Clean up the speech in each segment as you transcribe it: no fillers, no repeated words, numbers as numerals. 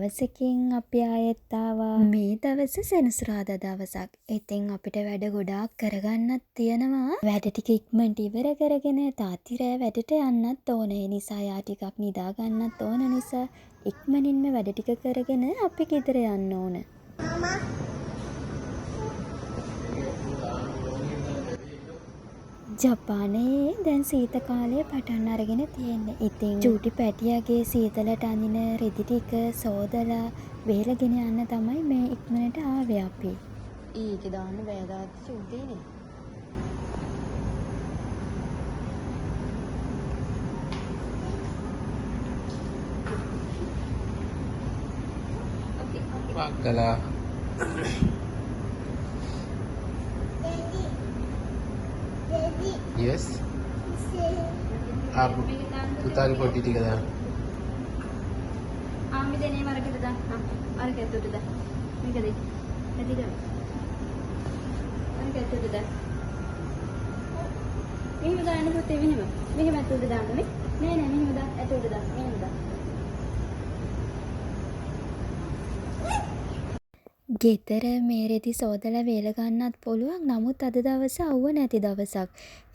දවසකින් අපි ආයෙත් ආවා. මේ දවස සෙනසුරාදා දවසක්. ඉතින් අපිට වැඩ ගොඩාක් කරගන්නත් තියෙනවා. වැඩ ටික ඉක්මනට ඉවර කරගෙන තාත්ති රෑ වැඩට යන්නත් ඕන. ඒ නිසා යා ටිකක් නිදා ගන්නත් ඕන නිසා ඉක්මනින්ම වැඩ ටික කරගෙන අපි ගෙදර යන්න ඕන. ජපානයේ දැන් සීත කාලය පටන් අරගෙන තියෙන්නේ. ඉතින් චූටි පැටියාගේ සීතලට අඳින රෙදි ටික සෝදලා වේලගෙන යන්න තමයි මේ ඉක්මනට ආවේ අපි. ඊකේ දාන්න බෑදාත් චූටිනේ. Bakala. Yes. आप उतारी पोटी टिका दा. ආමි දෙනේ වරකට දාන්න. අර කැතුට දාන්න. මේක දෙයි. ඇදිද? අර කැතුට දාන්න. මෙහෙම දාන්න පුතේ මෙහෙම. මෙහෙම ඇතුළට දාන්න නේ. නෑ නෑ මෙහෙම දාන්න. ඇතුළට දාන්න. මෙහෙම දාන්න. ගෙදර මේ රෙදි සෝදලා වේල ගන්නත් පුළුවන්. නමුත් අද දවසේ අවුව නැති දවසක්.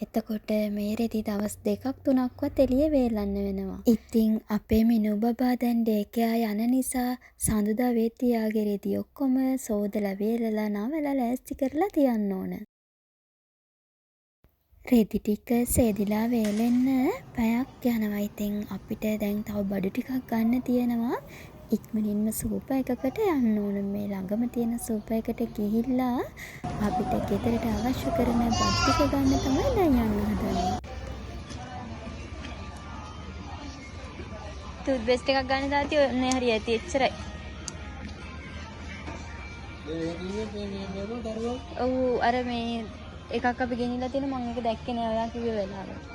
එතකොට මේ රෙදි දවස් 2ක් 3ක්වත් එළියේ වේලන්න වෙනවා. ඉතින් අපේ මිනු බබා දැන් ඩේකයා යන නිසා සඳුදා වෙත් තියාගේ රෙදි ඔක්කොම සෝදලා වේලලා නවලා ලෑස්ති කරලා තියන්න ඕන. රෙදි ටික සේදිලා වේලෙන්න පැයක් යනවා. ඉතින් අපිට දැන් තව බඩු ටිකක් ගන්න තියෙනවා. ඉක්මනින්ම සූප එකකට යන්න ඕන. මේ ළඟම තියෙන සූප එකට ගිහිල්ලා අපිට ගෙදරට අවශ්‍ය කරන බත් ටික ගන්න තමයි දැන් යන්න හදන්නේ. ටූත් බේස්ට් එකක් ගන්න දාති ඔන්නේ හරි ඇති එච්චරයි. ඔව් අර මේ එකක් අපි ගෙනිලා තියෙන මම ඒක දැක්කේ නෑ ඔයා කිව්ව වෙලාවට.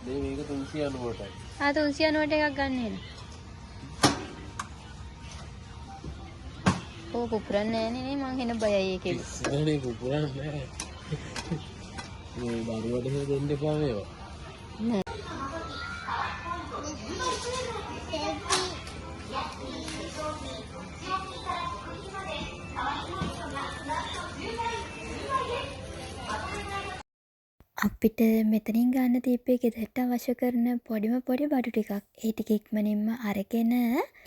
මේක 390ටයි. 390ට එකක් ගන්න එන. ඕක පුපුරන්නේ නෑනේ නේ මං එන බයයි ඒකේ. ඉස්සරහනේ පුපුරන්නේ නෑ. මේ බරුවට දෙන්න එපා මේවා. නෑ. අපිට මෙතනින් ගන්න දීපේ ගෙදරට අවශ්‍ය කරන පොඩි බඩු ටිකක්. ඒ ටික ඉක්මනින්ම අරගෙන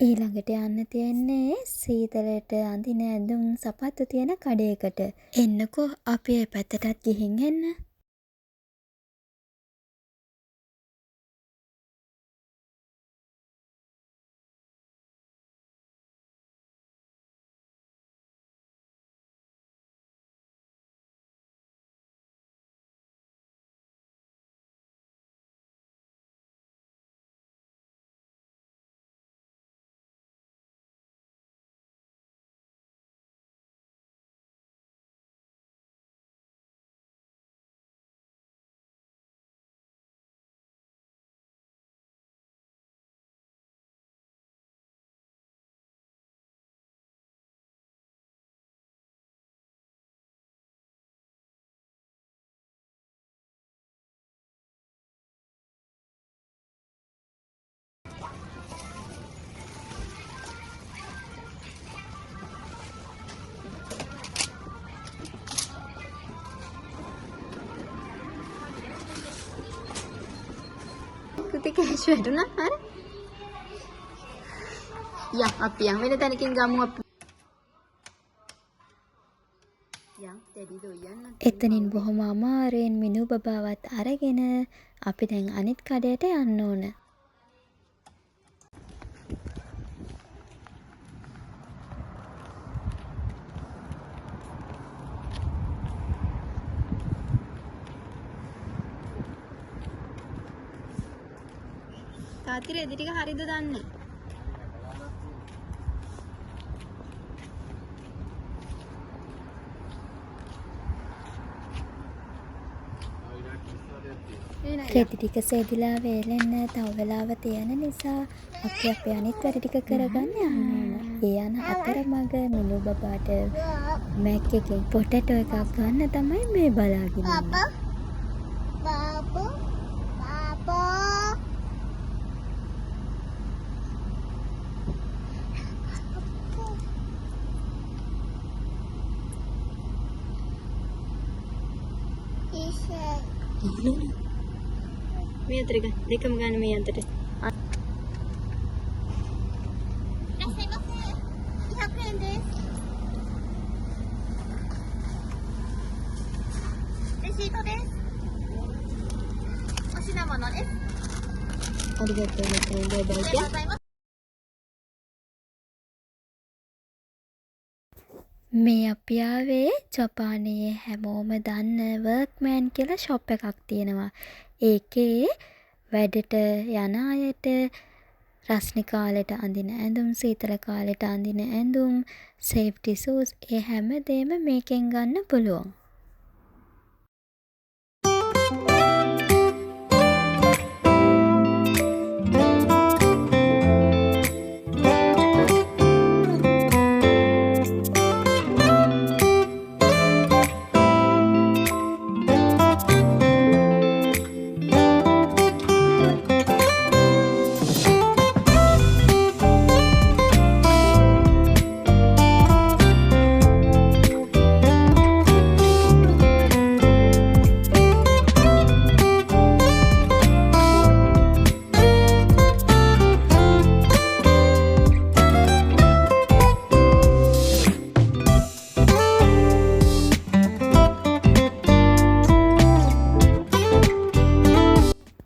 ඊළඟට යන්න තියෙන්නේ සීතලට අඳින ඇඳුම් සපත්තු තියෙන කඩේකට. එන්නකෝ අපි ඒ පැත්තටත් ගිහින් එන්න. කුටි කෑෂ් වැටුණා අර. යා අපි යම් වෙන තැනකින් ගමු අපි. යා දෙඩි දොයන්න. එතනින් බොහොම අමාරුවෙන් මිනු බබාවත් අරගෙන අපි දැන් අනිත් කඩේට යන්න ඕන. තාත්ති රෙදි ටික හරිද දන්නේ? රෙදි ටික සෙදිලා වේලෙන්න තව වෙලාව තියෙන නිසා අපි අපේ අනිත් වැඩ ටික කරගන්න යන්න ඕන. ඒ යන අතරමඟ මිනු බබාට මැක් එකෙන් පොටැටෝ එකක් ගන්න තමයි මේ බලාගෙන ඉන්නේ. මේ අතට ගන්න. දෙකම ගන්න මේ අතට. මේ අපි ආවේ ජපානයේ හැමෝම දන්න වර්ක්මෑන් කියලා ෂොප් එකක් තියෙනවා. ඒකේ වැඩට යන අයට රස්නි කාලෙට අඳින ඇඳුම්, සීතල කාලෙට අඳින ඇඳුම්, සේෆ්ටි සූට්ස් ඒ හැමදේම මේකෙන් ගන්න පුළුවන්.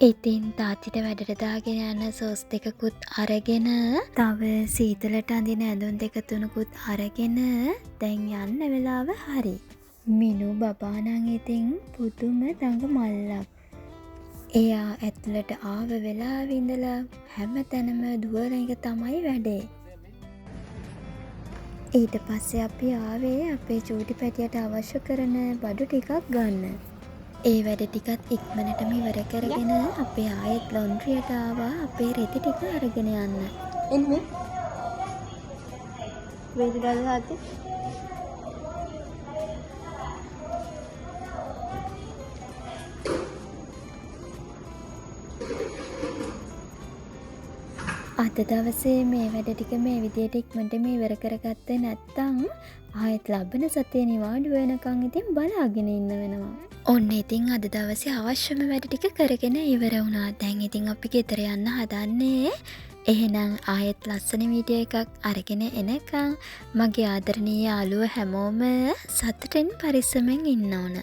ඉතින් තාත්තිට වැඩට දාගෙන යන සෝස් දෙකකුත් අරගෙන තව සීතලට අඳින ඇඳුම් දෙක තුනකුත් අරගෙන දැන් යන්න වෙලාව හරි. මිනු බබා නම් ඉතින් පුදුම දඟ මල්ලක්. එයා ඇතුළට ආව වෙලාව ඉඳලා හැම තැනම දුවන එක තමයි වැඩේ. ඊට පස්සේ අපි ආවේ අපේ චූටි පැටියට අවශ්‍ය කරන බඩු ටිකක් ගන්න. ඒ වැඩ ටිකත් ඉක්මනටම ඉවර කරගෙන අපේ ආයෙත් ලොන්ඩ්‍රියට ආවා අපේ රෙදි ටික අරගෙන යන්න. එන්නේ. වේදිකාද තාත්තේ? අද දවසේ මේ වැඩ ටික මේ විදියට ඉක්මනටම ඉවර කරගත්තේ නැත්තම් ආයෙත් ලබන සතියේ නිවාඩු වෙනකන් ඉතින් බලාගෙන ඉන්න වෙනවා. ඔන්න ඉතින් අද දවසේ අවශ්‍යම වැඩ ටික කරගෙන ඉවර වුණා. දැන් ඉතින් අපි ගෙදර යන්න හදන්නේ. එහෙනම් ආයෙත් ලස්සන වීඩියෝ එකක් අරගෙන එනකම් මගේ ආදරණීය යාළුවෝ හැමෝම සතුටින් පරිස්සමෙන් ඉන්න ඕන.